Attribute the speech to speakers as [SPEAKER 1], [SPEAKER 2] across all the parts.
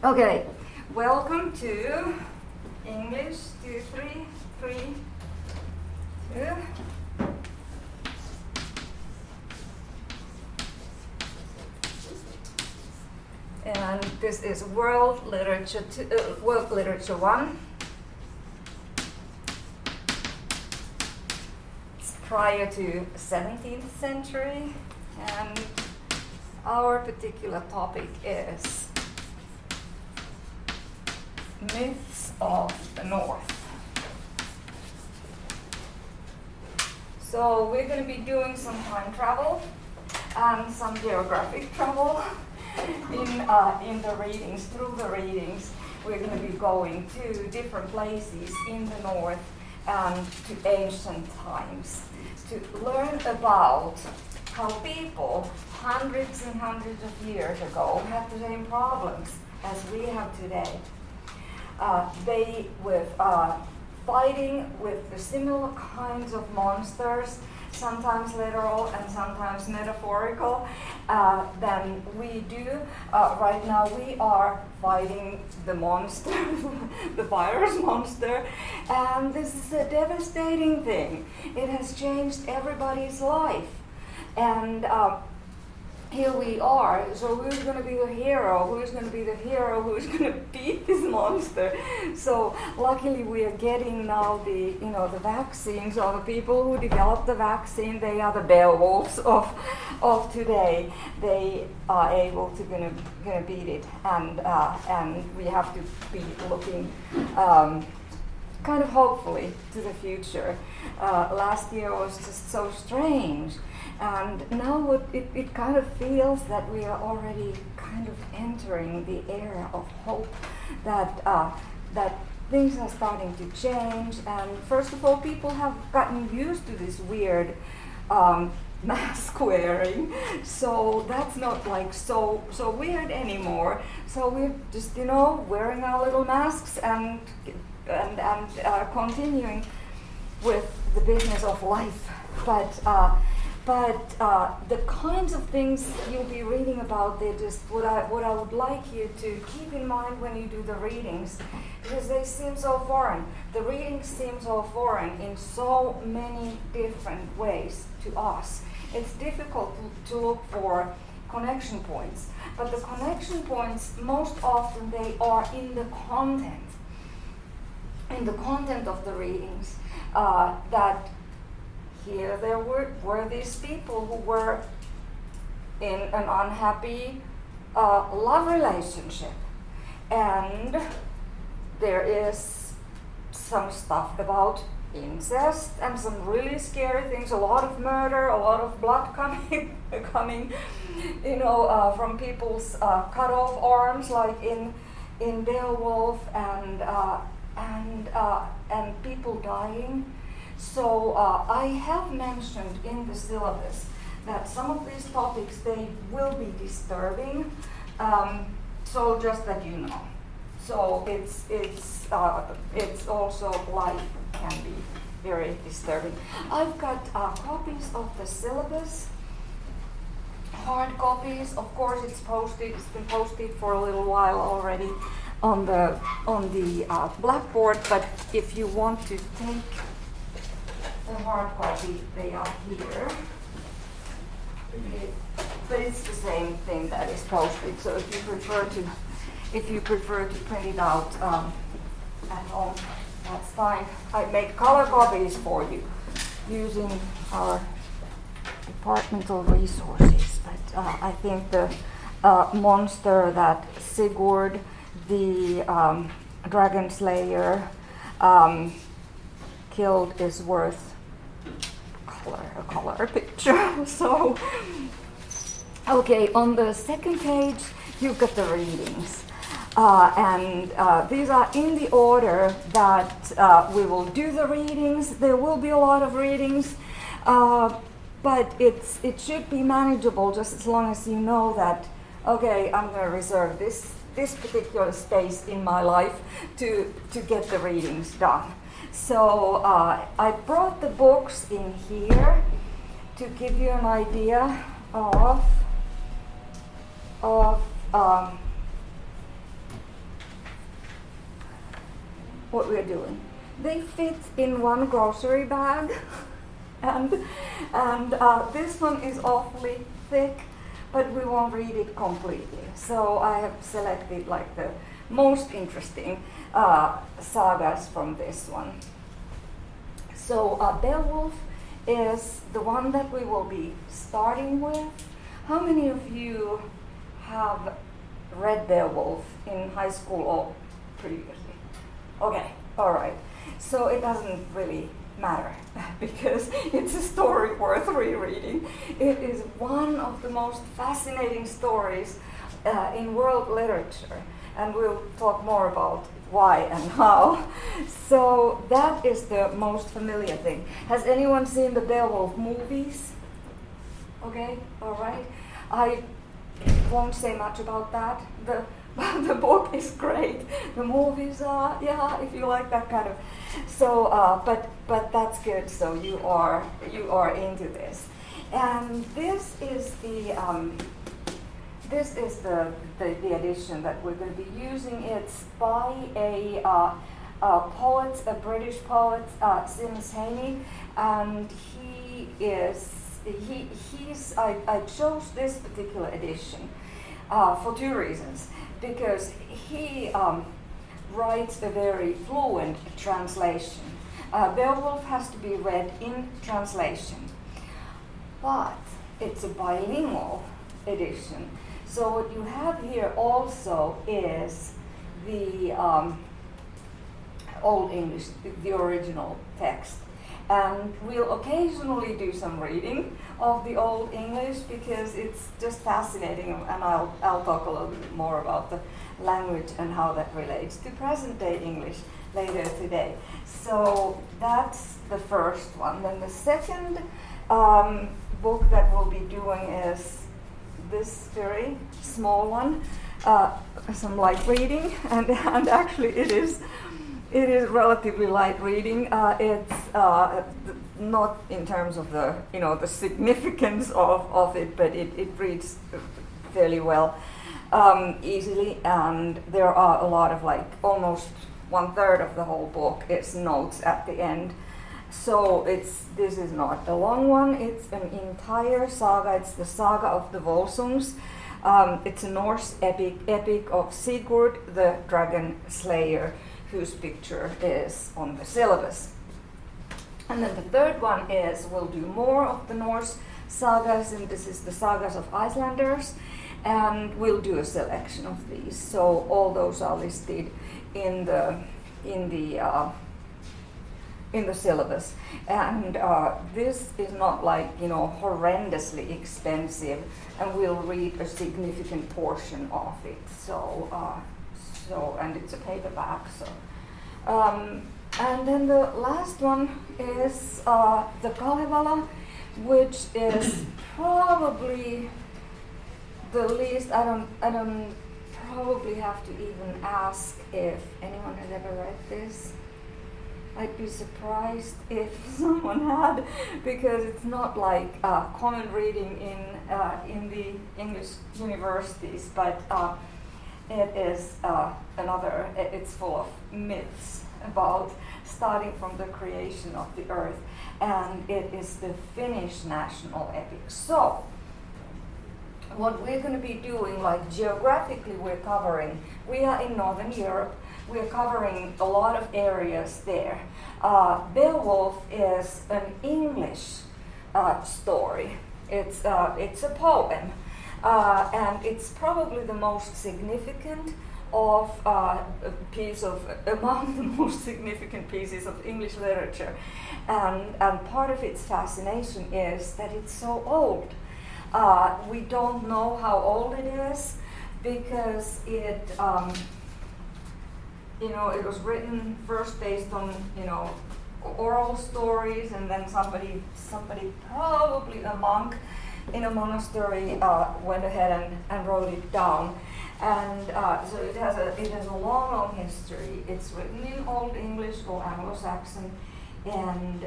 [SPEAKER 1] Okay, welcome to English 2332. And this is World Literature 1. It's prior to 17th century, and our particular topic is myths of the North. So we're going to be doing some time travel and some geographic travel in the readings. Through the readings, we're going to be going to different places in the North and to ancient times to learn about how people hundreds and hundreds of years ago had the same problems as we have today. They were fighting with the similar kinds of monsters, sometimes literal and sometimes metaphorical, than we do. Right now we are fighting the monster, the virus monster, and this is a devastating thing. It has changed everybody's life. And here we are. So who's going to be the hero? Who's going to be the hero? Who's going to beat this monster? So luckily we are getting now the vaccines. So the people who developed the vaccine, they are the Beowulfs of today. They are able to gonna beat it, and we have to be looking kind of hopefully to the future. Last year was just so strange. And now it kind of feels that we are already kind of entering the era of hope, that things are starting to change. And first of all, people have gotten used to this weird mask wearing, so that's not like so weird anymore. So we're just wearing our little masks and continuing with the business of life, but the kinds of things you'll be reading about, they're just what I would like you to keep in mind when you do the readings, because they seem so foreign. The readings seem so foreign in so many different ways to us. It's difficult to look for connection points, but the connection points, most often they are in the content of the readings. That here there were these people who were in an unhappy love relationship, and there is some stuff about incest and some really scary things, a lot of murder, a lot of blood coming from people's cut off arms, like in Beowulf, and people dying. So I have mentioned in the syllabus that some of these topics, they will be disturbing. So just that you know. So it's also life can be very disturbing. I've got copies of the syllabus, hard copies. Of course, it's been posted for a little while already on the blackboard. But if you want to take a hard copy, they are here. But it's the same thing that is posted. So if you prefer to print it out at home, that's fine. I make color copies for you using our departmental resources. But I think the monster that Sigurd, the dragon slayer, killed is worth a color picture. So, okay, on the second page, you've got the readings. And these are in the order that we will do the readings. There will be a lot of readings, but it should be manageable just as long as you know that, okay, I'm going to reserve this particular space in my life to get the readings done. So I brought the books in here to give you an idea of what we're doing. They fit in one grocery bag, and this one is awfully thick, but we won't read it completely. So I have selected like the most interesting sagas from this one. So Beowulf is the one that we will be starting with. How many of you have read Beowulf in high school or previously? Okay, all right. So it doesn't really matter because it's a story worth rereading. It is one of the most fascinating stories in world literature, and we'll talk more about why and how. So that is the most familiar thing. Has anyone seen the Beowulf movies? Okay, all right. I won't say much about that. The book is great. The movies are, yeah, if you like that kind of. So, but that's good. So you are into this, and this is the edition that we're going to be using. It's by a poet, a British poet, Sims Haney, and I chose this particular edition for two reasons. Because he writes a very fluent translation. Beowulf has to be read in translation, but it's a bilingual edition. So what you have here also is the Old English, the original text. And we'll occasionally do some reading of the Old English because it's just fascinating, and I'll talk a little bit more about the language and how that relates to present day English later today. So that's the first one. Then the second book that we'll be doing is this very small one, some light reading, and actually it is relatively light reading. It's not in terms of the the significance of it, but it reads fairly well, easily. And there are a lot of almost 1/3 of the whole book is notes at the end. So this is not a long one. It's an entire saga. It's the saga of the Volsungs. It's a Norse epic of Sigurd the Dragon Slayer, whose picture is on the syllabus. And then the third one is, we'll do more of the Norse sagas, and this is the sagas of Icelanders, and we'll do a selection of these. So all those are listed in the syllabus. And this is not horrendously expensive, and we'll read a significant portion of it. So and it's a paperback. So, and then the last one is the Kalevala, which is probably the least. I don't probably have to even ask if anyone has ever read this. I'd be surprised if someone had, because it's not common reading in the English universities, but. It is it's full of myths about starting from the creation of the earth, and it is the Finnish national epic. So, what we're going to be doing, geographically we are in Northern Europe, we're covering a lot of areas there. Beowulf is an English story. It's a poem. And it's probably the most significant among the most significant pieces of English literature. And part of its fascination is that it's so old. We don't know how old it is because it was written first based on, oral stories, and then somebody probably a monk in a monastery went ahead and wrote it down, and so it has a long history. It's written in Old English or Anglo-Saxon, and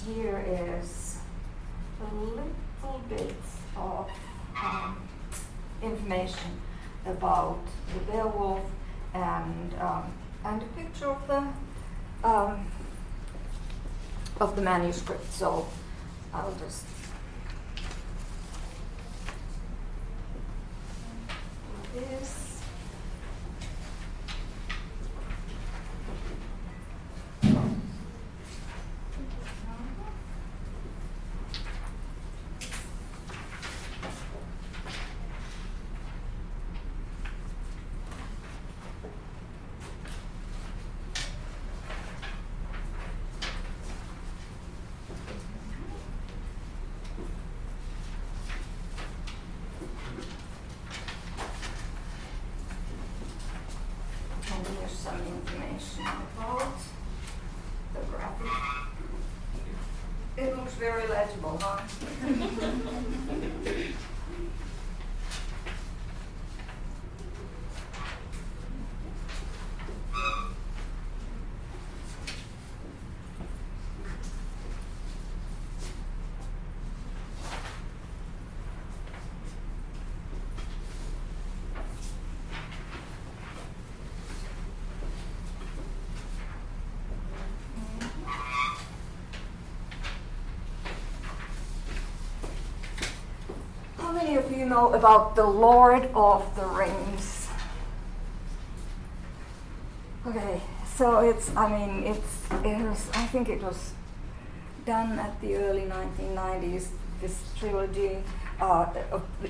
[SPEAKER 1] here is a little bit of information about the Beowulf and a picture of of the manuscript. So I'll just do this. Some information about the graphic. It looks very legible, huh? How many of you know about the Lord of the Rings? Okay, so I think it was done at the early 1990s, this trilogy.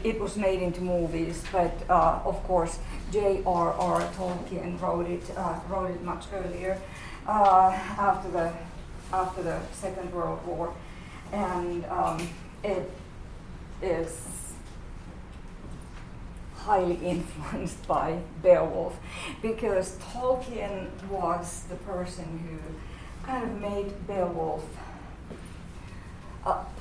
[SPEAKER 1] It was made into movies, but of course J.R.R. Tolkien wrote it much earlier, after the Second World War, and it is highly influenced by Beowulf, because Tolkien was the person who kind of made Beowulf,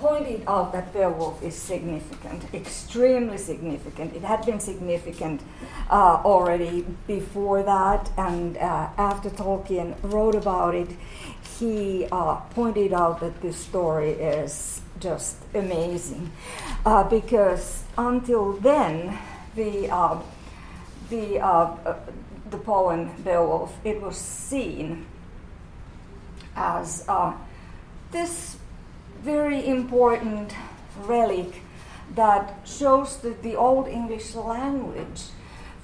[SPEAKER 1] pointed out that Beowulf is significant, extremely significant. It had been significant already before that, and after Tolkien wrote about it, he pointed out that this story is just amazing, because until then, the poem Beowulf, it was seen as this very important relic that shows the Old English language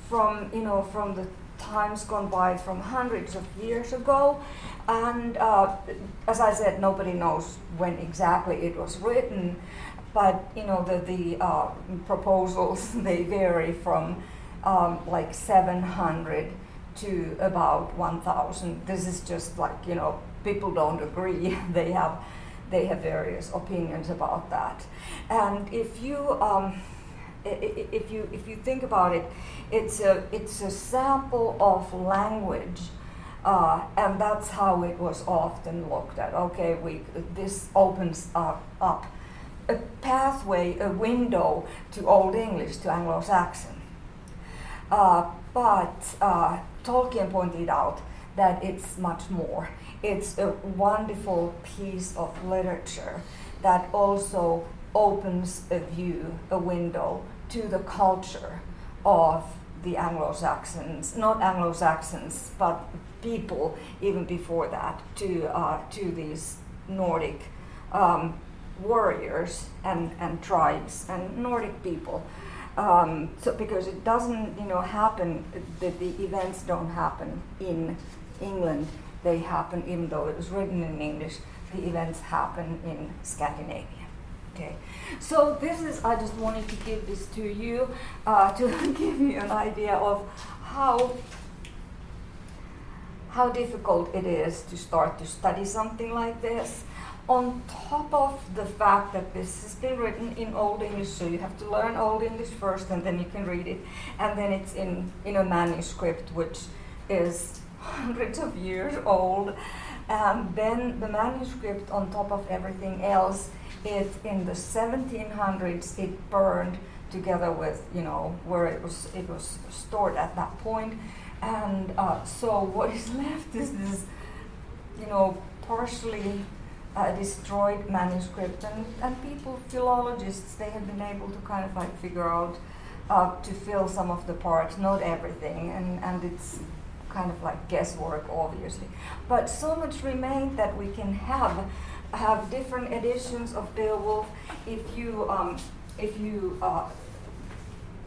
[SPEAKER 1] from the times gone by, from hundreds of years ago. And as I said, nobody knows when exactly it was written, but the proposals, they vary from like 700 to about 1,000. This is just like, people don't agree. They have various opinions about that. And if you think about it, it's a sample of language, and that's how it was often looked at. Okay, this opens up a pathway, a window to Old English, to Anglo-Saxon. But Tolkien pointed out that it's much more. It's a wonderful piece of literature that also opens a window to the culture of the Anglo-Saxons, not Anglo-Saxons, but people even before that, to these Nordic warriors and tribes and Nordic people. So because it doesn't happen, the events don't happen in England, they happen, even though it was written in English, the events happen in Scandinavia. Okay, so I just wanted to give this to you to give you an idea of how difficult it is to start to study something like this, on top of the fact that this has been written in Old English, so you have to learn Old English first and then you can read it, and then it's in a manuscript which is hundreds of years old, and then the manuscript, on top of everything else, in the 1700s it burned together with where it was stored at that point, and so what is left is this partially destroyed manuscript, and philologists, they have been able to kind of like figure out to fill some of the parts, not everything, and it's kind of like guesswork, obviously. But so much remained that we can have different editions of Beowulf. If you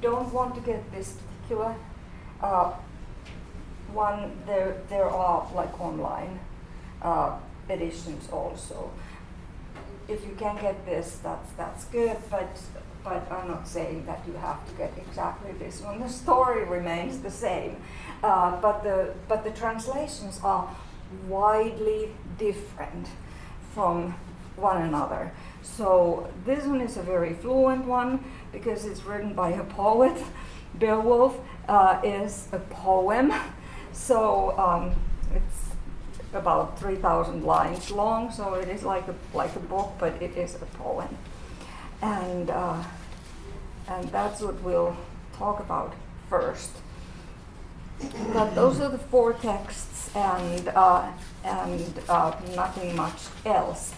[SPEAKER 1] don't want to get this particular one, there are like online editions also. If you can get this, that's good, but I'm not saying that you have to get exactly this one. The story remains the same, but the translations are widely different from one another. So this one is a very fluent one because it's written by a poet. Beowulf is a poem, so it's about 3,000 lines long. So it is like a book, but it is a poem, and that's what we'll talk about first. But those are the 4 texts, and nothing much else.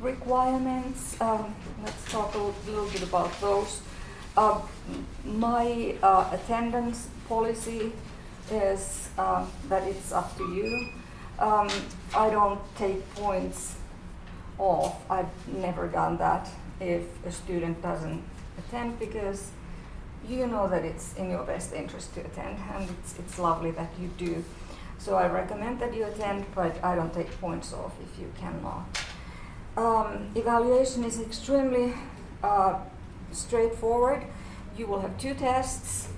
[SPEAKER 1] Requirements. Let's talk a little bit about those. My attendance policy is that it's up to you. I don't take points off. I've never done that if a student doesn't attend, because you know that it's in your best interest to attend, and it's lovely that you do. So I recommend that you attend, but I don't take points off if you cannot. Evaluation is extremely straightforward. You will have 2 tests,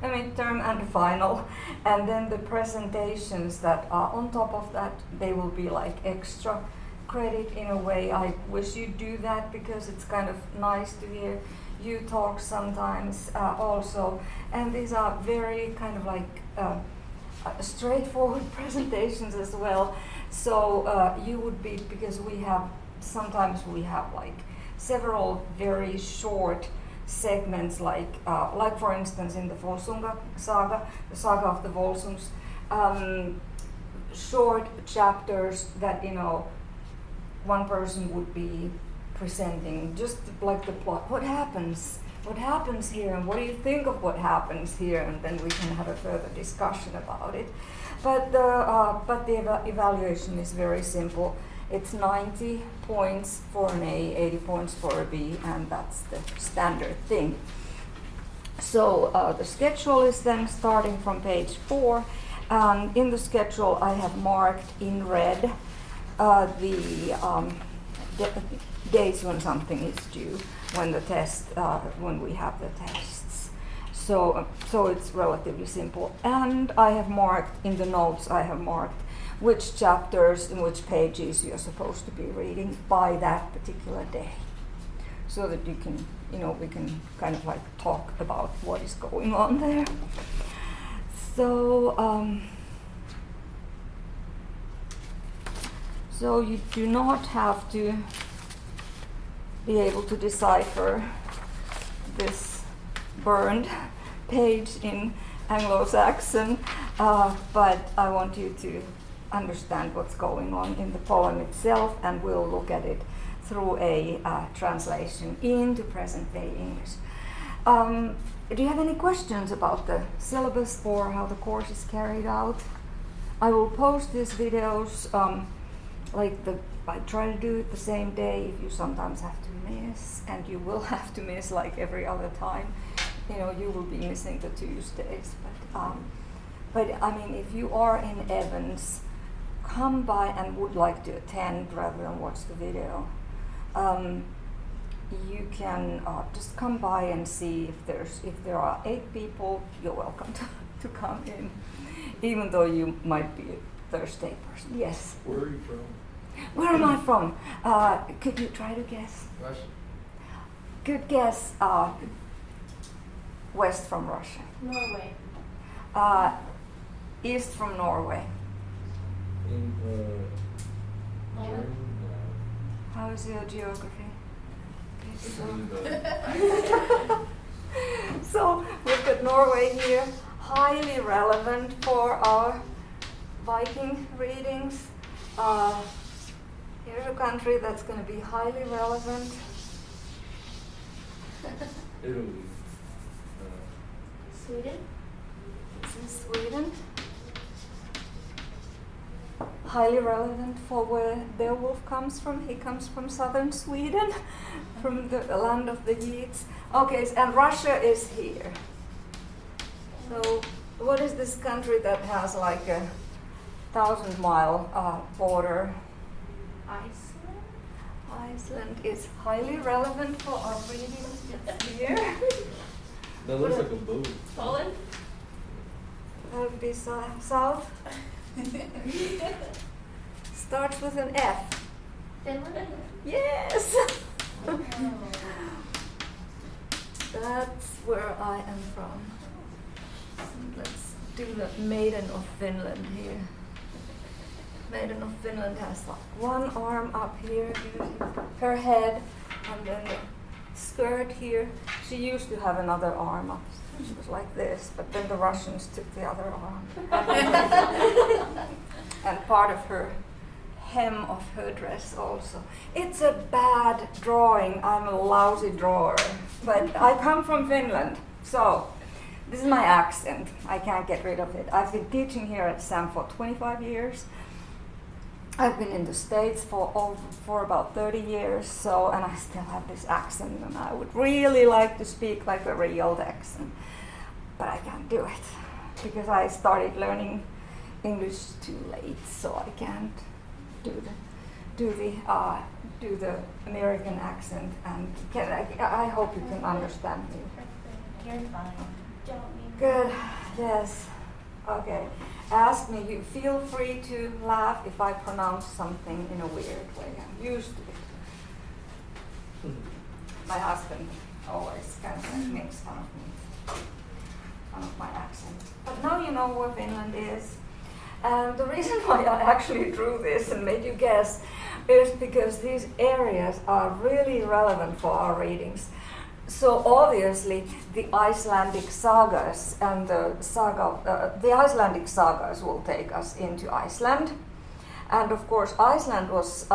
[SPEAKER 1] a midterm and a final, and then the presentations that are on top of that, they will be like extra credit in a way. I wish you'd do that because it's kind of nice to hear you talk sometimes also, and these are very kind of like straightforward presentations as well. So you would be, because sometimes we have like several very short segments, like for instance in the Volsunga saga, the saga of the Volsungs, short chapters that one person would be presenting just like the plot. What happens here, and what do you think of what happens here, and then we can have a further discussion about it. But the evaluation is very simple. It's 90 points for an A, 80 points for a B, and that's the standard thing. So the schedule is then starting from page 4. In the schedule I have marked in red the days when something is due, when we have the tests. So it's relatively simple. And I have marked in the notes, I have marked which chapters and which pages you're supposed to be reading by that particular day, so that we can kind of like talk about what is going on there. So you do not have to be able to decipher this burned page in Anglo-Saxon, but I want you to understand what's going on in the poem itself, and we'll look at it through a translation into present-day English. Do you have any questions about the syllabus or how the course is carried out? I will post these videos I try to do it the same day. If you sometimes have to miss, and you will have to miss like every other time, you will be missing the Tuesdays. But I mean, if you are in Evans, come by and would like to attend rather than watch the video, you can just come by and see if there are 8 people. You're welcome to come in, even though you might be a Thursday person. Yes.
[SPEAKER 2] Where are you from?
[SPEAKER 1] Where am I from? Could you try to guess?
[SPEAKER 2] Russia.
[SPEAKER 1] Good guess. West from Russia.
[SPEAKER 3] Norway.
[SPEAKER 1] East from Norway.
[SPEAKER 2] In Germany.
[SPEAKER 1] How is your geography? So we've got Norway here, highly relevant for our Viking readings. Here's a country that's going to be highly relevant.
[SPEAKER 2] Italy.
[SPEAKER 3] Sweden.
[SPEAKER 1] is Sweden. Highly relevant for where Beowulf comes from. He comes from southern Sweden, from the land of the Geats. Okay, and Russia is here. So, what is this country that has like a 1,000-mile border?
[SPEAKER 3] Iceland?
[SPEAKER 1] Iceland is highly relevant for our readings. It's here.
[SPEAKER 2] That looks like a boat.
[SPEAKER 3] Poland?
[SPEAKER 1] That would be south. Starts with an F.
[SPEAKER 3] Finland?
[SPEAKER 1] Yes! That's where I am from. So let's do the Maiden of Finland here. Maiden of Finland has like one arm up here, using her head, and then the skirt here. She used to have another arm up. She was like this, but then the Russians took the other arm. And part of her hem of her dress also. It's a bad drawing. I'm a lousy drawer. But I come from Finland, so this is my accent. I can't get rid of it. I've been teaching here at SAM for 25 years. I've been in the States for about 30 years, so, and I still have this accent, and I would really like to speak like a real Texan, but I can't do it because I started learning English too late, so I can't do the American accent. And I hope you can understand me.
[SPEAKER 3] You're fine.
[SPEAKER 1] Good. Yes. Okay. Ask me. You feel free to laugh if I pronounce something in a weird way. I'm used to it. My husband always kind of makes fun of me, fun of my accent. But now you know where Finland is. And the reason why I actually drew this and made you guess is because these areas are really relevant for our readings. So obviously the Icelandic sagas and the Icelandic sagas will take us into Iceland, and of course Iceland was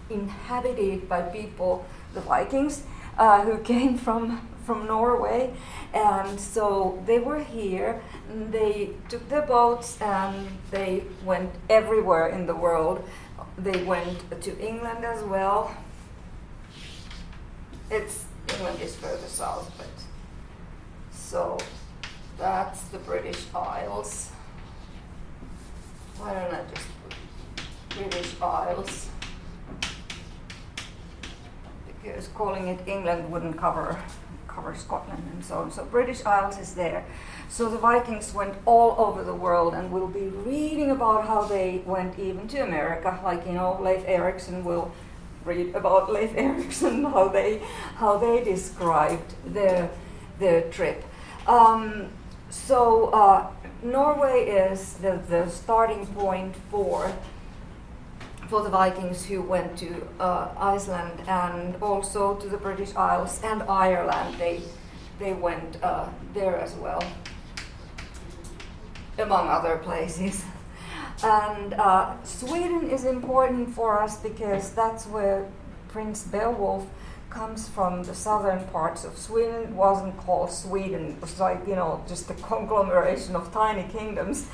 [SPEAKER 1] inhabited by people, the Vikings, who came from Norway, and so they were here. And they took their boats and they went everywhere in the world. They went to England as well. England is further south, but so that's the British Isles. Why don't I just put British Isles? Because calling it England wouldn't cover Scotland and so on. So British Isles is there. So the Vikings went all over the world, and we'll be reading about how they went even to America. Like, you know, Leif Erikson will read about Leif Erikson, how they described their trip. Norway is the starting point for the Vikings who went to Iceland, and also to the British Isles and Ireland. They went there as well, among other places. And Sweden is important for us because that's where Prince Beowulf comes from. The southern parts of Sweden. It wasn't called Sweden. It was like, you know, just a conglomeration of tiny kingdoms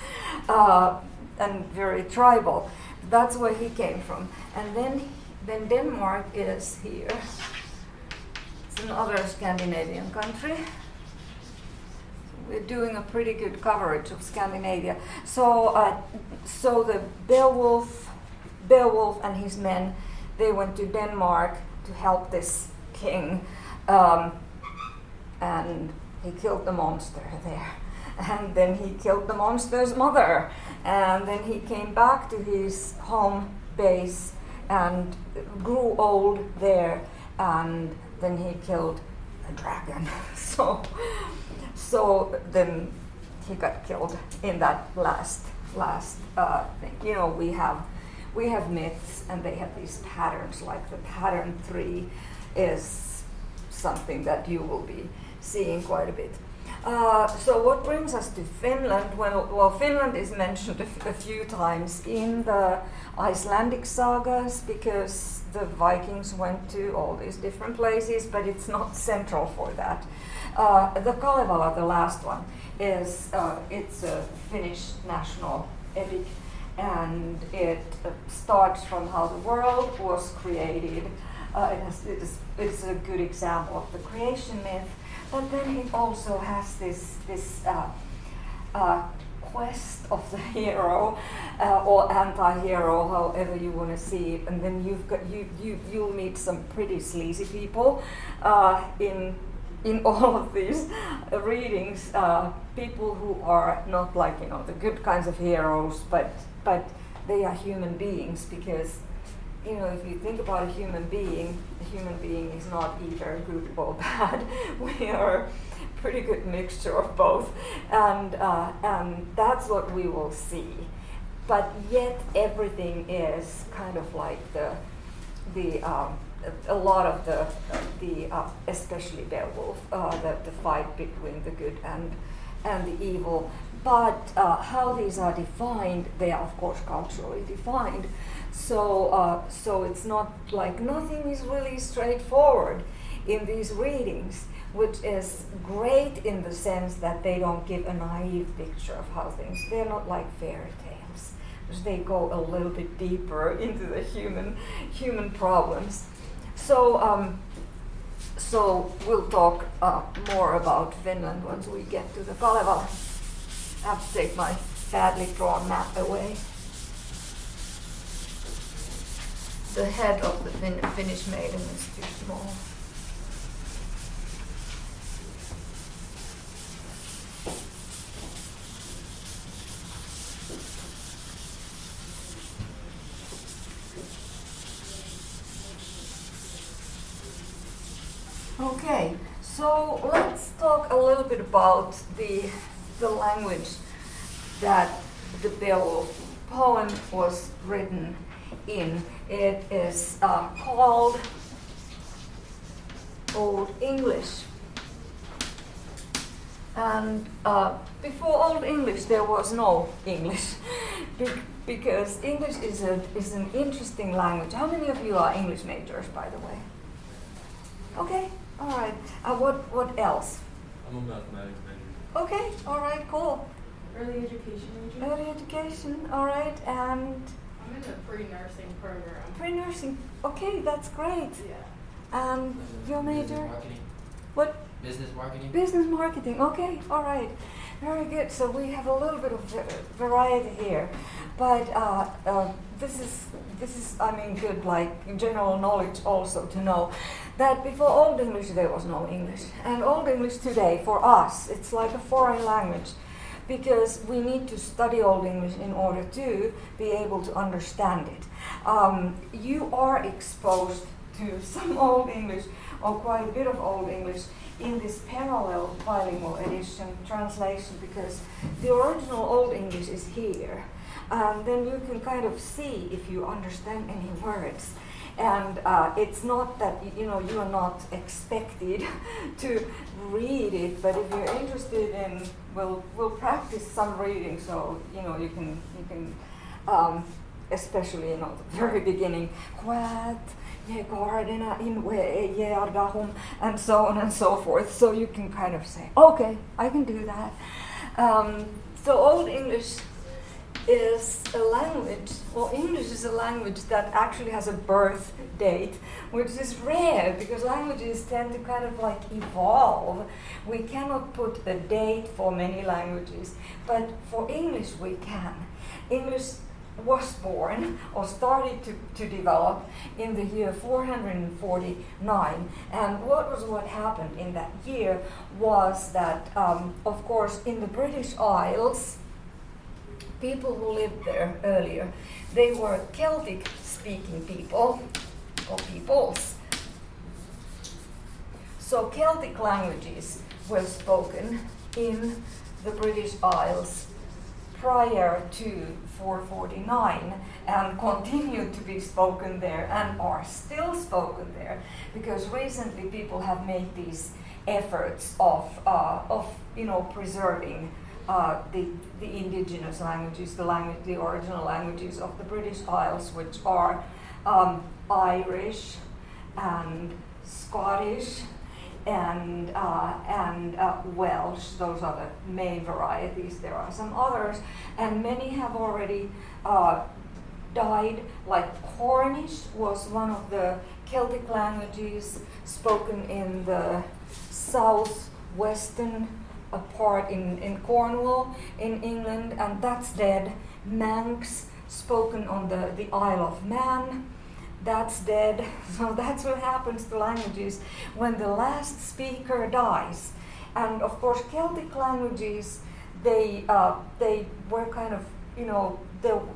[SPEAKER 1] and very tribal. That's where he came from. And then Denmark is here. It's another Scandinavian country. We're doing a pretty good coverage of Scandinavia. So the Beowulf and his men, they went to Denmark to help this king, and he killed the monster there. And then he killed the monster's mother. And then he came back to his home base and grew old there. And then he killed a dragon. So then he got killed in that last thing. You know, we have myths, and they have these patterns. Like the pattern 3 is something that you will be seeing quite a bit. So what brings us to Finland? Well, Finland is mentioned a few times in the Icelandic sagas because the Vikings went to all these different places, but it's not central for that. The Kalevala, the last one, is it's a Finnish national epic, and it starts from how the world was created. It's a good example of the creation myth, but then it also has this quest of the hero or anti-hero, however you want to see it, and then you'll meet some pretty sleazy people in all of these readings, people who are not like the good kinds of heroes, but they are human beings, because if you think about a human being is not either good or bad. We are a pretty good mixture of both, and that's what we will see. But yet everything is kind of like a lot of the especially Beowulf, the fight between the good and the evil. But how these are defined, they are of course culturally defined. So it's not like nothing is really straightforward in these readings, which is great in the sense that they don't give a naive picture of how things. They're not like fairy tales, because they go a little bit deeper into the human problems. So we'll talk more about Finland once we get to the Kalevala. I have to take my badly drawn map away. The head of the Finnish maiden is too small. Okay, so let's talk a little bit about the language that the Beowulf poem was written in. It is called Old English. And before Old English there was no English, because English is an interesting language. How many of you are English majors, by the way? Okay, all right. What else?
[SPEAKER 2] I'm a mathematics major.
[SPEAKER 1] Okay, all right, cool.
[SPEAKER 3] Early education major.
[SPEAKER 1] Early education, all right, and
[SPEAKER 4] I'm in a pre-nursing program.
[SPEAKER 1] pre-nursing. Okay, that's great.
[SPEAKER 4] Yeah.
[SPEAKER 1] And your major?
[SPEAKER 5] Business marketing.
[SPEAKER 1] What?
[SPEAKER 5] Business marketing.
[SPEAKER 1] Business marketing. Okay, all right, very good. So we have a little bit of variety here, but this is I mean good, like general knowledge also to know that before Old English there was no English, and Old English today for us it's like a foreign language, because we need to study Old English in order to be able to understand it. You are exposed to some Old English, or quite a bit of Old English, in this parallel bilingual edition translation, because the original Old English is here. Then you can kind of see if you understand any words. And it's not that you are not expected to read it, but if you're interested in, we'll practice some reading, so you can especially the very beginning, and so on and so forth. So you can kind of say, okay, I can do that. So Old English is a language, or English is a language that actually has a birth date, which is rare because languages tend to kind of like evolve. We cannot put a date for many languages, but for English we can. English was born or started to develop in the year 449, and what happened in that year was that of course in the British Isles, people who lived there earlier, they were Celtic speaking people or peoples. So Celtic languages were spoken in the British Isles prior to 449 and continued to be spoken there and are still spoken there, because recently people have made these efforts of preserving the indigenous languages, the original languages of the British Isles, which are Irish and Scottish and Welsh. Those are the main varieties. There are some others, and many have already died. Like Cornish was one of the Celtic languages spoken in the southwestern part in Cornwall in England, and that's dead. Manx, spoken on the Isle of Man, that's dead. So that's what happens to languages when the last speaker dies. And of course, Celtic languages, they were kind of,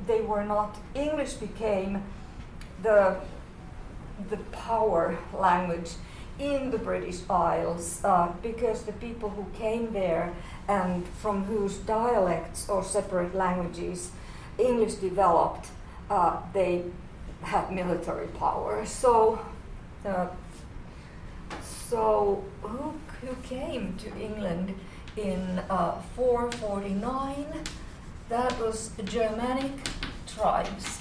[SPEAKER 1] they were not. English became the power language in the British Isles because the people who came there and from whose dialects or separate languages English developed, they had military power. So who came to England in 449? That was the Germanic Tribes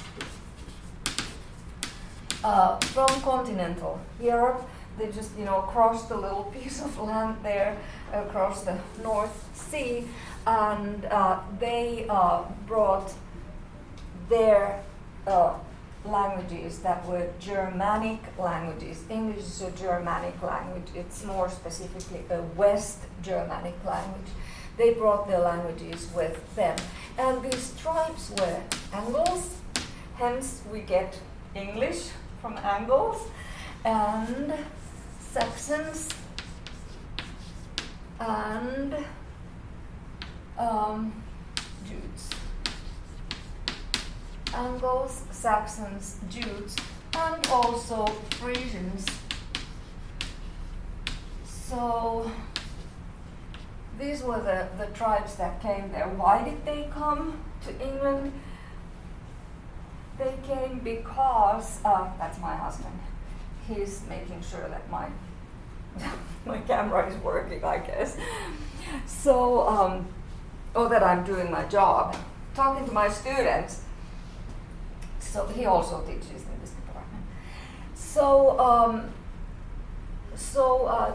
[SPEAKER 1] from continental Europe. They just, crossed a little piece of land there across the North Sea, and they brought their languages that were Germanic languages. English is a Germanic language. It's more specifically a West Germanic language. They brought their languages with them. And these tribes were Angles, hence we get English from Angles, and Saxons, and Jutes. Angles, Saxons, Jutes, and also Frisians. So these were the tribes that came there. Why did they come to England? They came because, that's my husband. He's making sure that my my camera is working, I guess. So, or that I'm doing my job, talking to my students. So he also teaches in this department. So,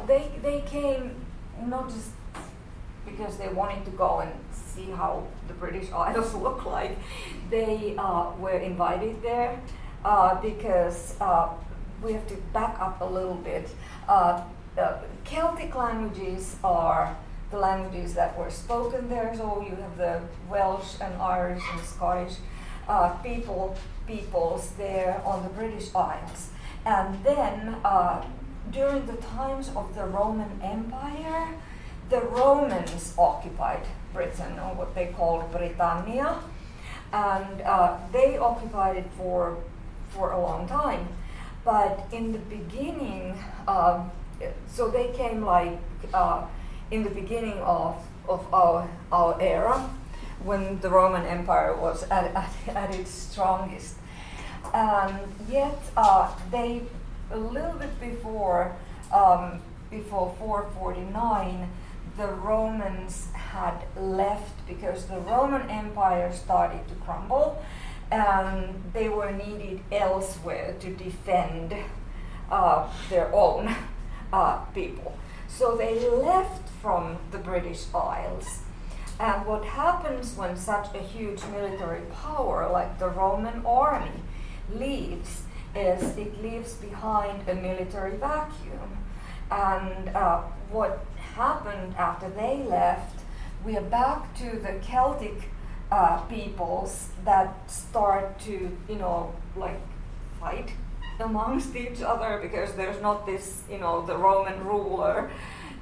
[SPEAKER 1] they came not just because they wanted to go and see how the British Isles look like. They were invited there because we have to back up a little bit. Celtic languages are the languages that were spoken there. So you have the Welsh and Irish and Scottish peoples there on the British Isles. And then during the times of the Roman Empire, the Romans occupied Britain, or what they called Britannia, and they occupied it for a long time. But in the beginning, so they came like in the beginning of our era, when the Roman Empire was at its strongest. Yet they, a little bit before 449, the Romans had left because the Roman Empire started to crumble, and they were needed elsewhere to defend their own people. So they left from the British Isles. And what happens when such a huge military power like the Roman army leaves is it leaves behind a military vacuum. And what happened after they left, we are back to the Celtic peoples that start to, fight amongst each other because there's not this, the Roman ruler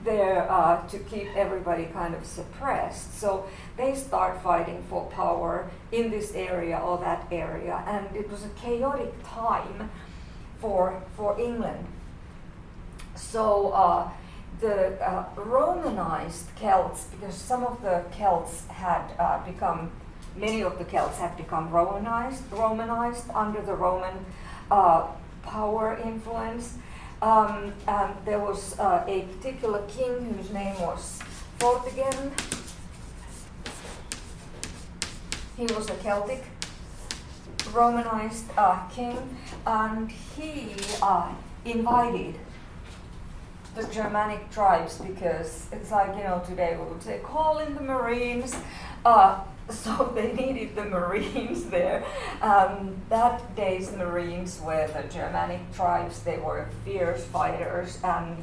[SPEAKER 1] there to keep everybody kind of suppressed. So they start fighting for power in this area or that area, and it was a chaotic time for England. So the Romanized Celts, because some of the Celts had many of the Celts had become Romanized under the Roman power influence. And there was a particular king whose name was Vortigern. He was a Celtic Romanized king, and he invited the Germanic tribes, because it's like, today we would say call in the Marines. So they needed the Marines there. That day's Marines were the Germanic tribes. They were fierce fighters, and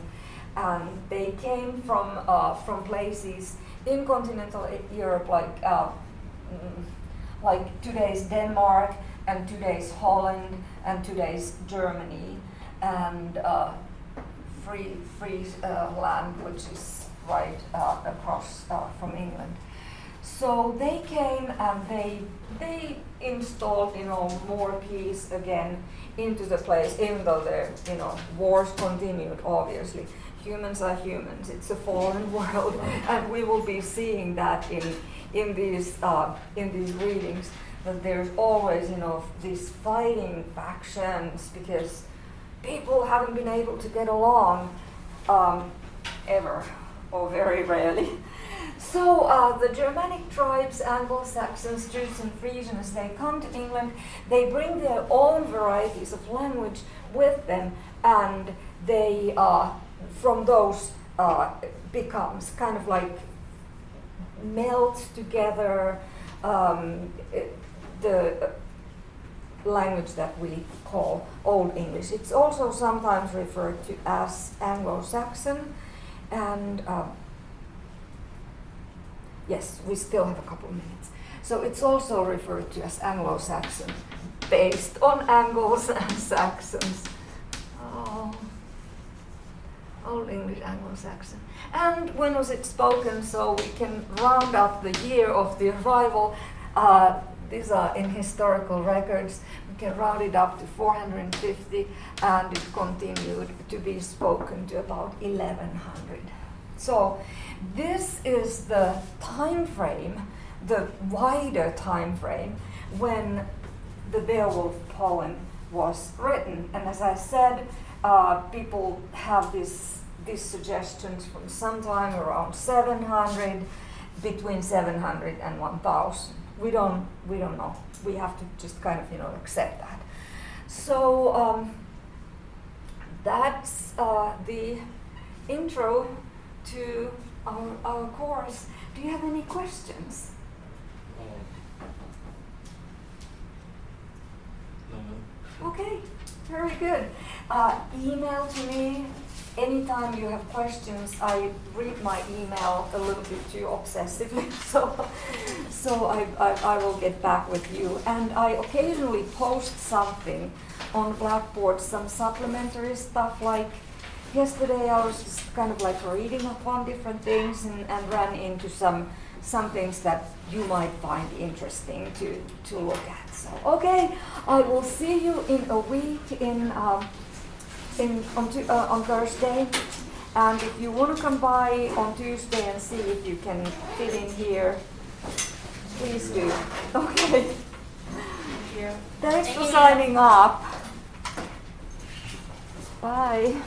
[SPEAKER 1] they came from places in continental Europe, like today's Denmark and today's Holland and today's Germany, and free land, which is right across from England. So they came and they installed more peace again into the place, even though their wars continued. Obviously, humans are humans. It's a fallen world, and we will be seeing that in these readings, that there's always these fighting factions because people haven't been able to get along ever, or very rarely. So the Germanic tribes, Anglo-Saxons, Jews and Frisians, they come to England, they bring their own varieties of language with them, and they, from those, becomes kind of like melts together the language that we call Old English. It's also sometimes referred to as Anglo-Saxon, and yes, we still have a couple of minutes. So it's also referred to as Anglo-Saxon, based on Angles and Saxons. Old English, Anglo-Saxon. And when was it spoken? So we can round up the year of the arrival. These are in historical records. We can round it up to 450, and it continued to be spoken to about 1100. So this is the time frame, the wider time frame, when the Beowulf poem was written. And as I said, people have these suggestions from sometime around 700, between 700 and 1000. We don't know. We have to just kind of accept that. So that's the intro to our course. Do you have any questions?
[SPEAKER 2] No.
[SPEAKER 1] Okay, very good. Email to me anytime you have questions. I read my email a little bit too obsessively, so I will get back with you. And I occasionally post something on Blackboard, some supplementary stuff. Like yesterday, I was just kind of like reading upon different things and ran into some things that you might find interesting to look at. So okay, I will see you in a week on Thursday, and if you want to come by on Tuesday and see if you can fit in here, please do. Okay.
[SPEAKER 4] Thank you.
[SPEAKER 1] Thanks for signing up. Bye.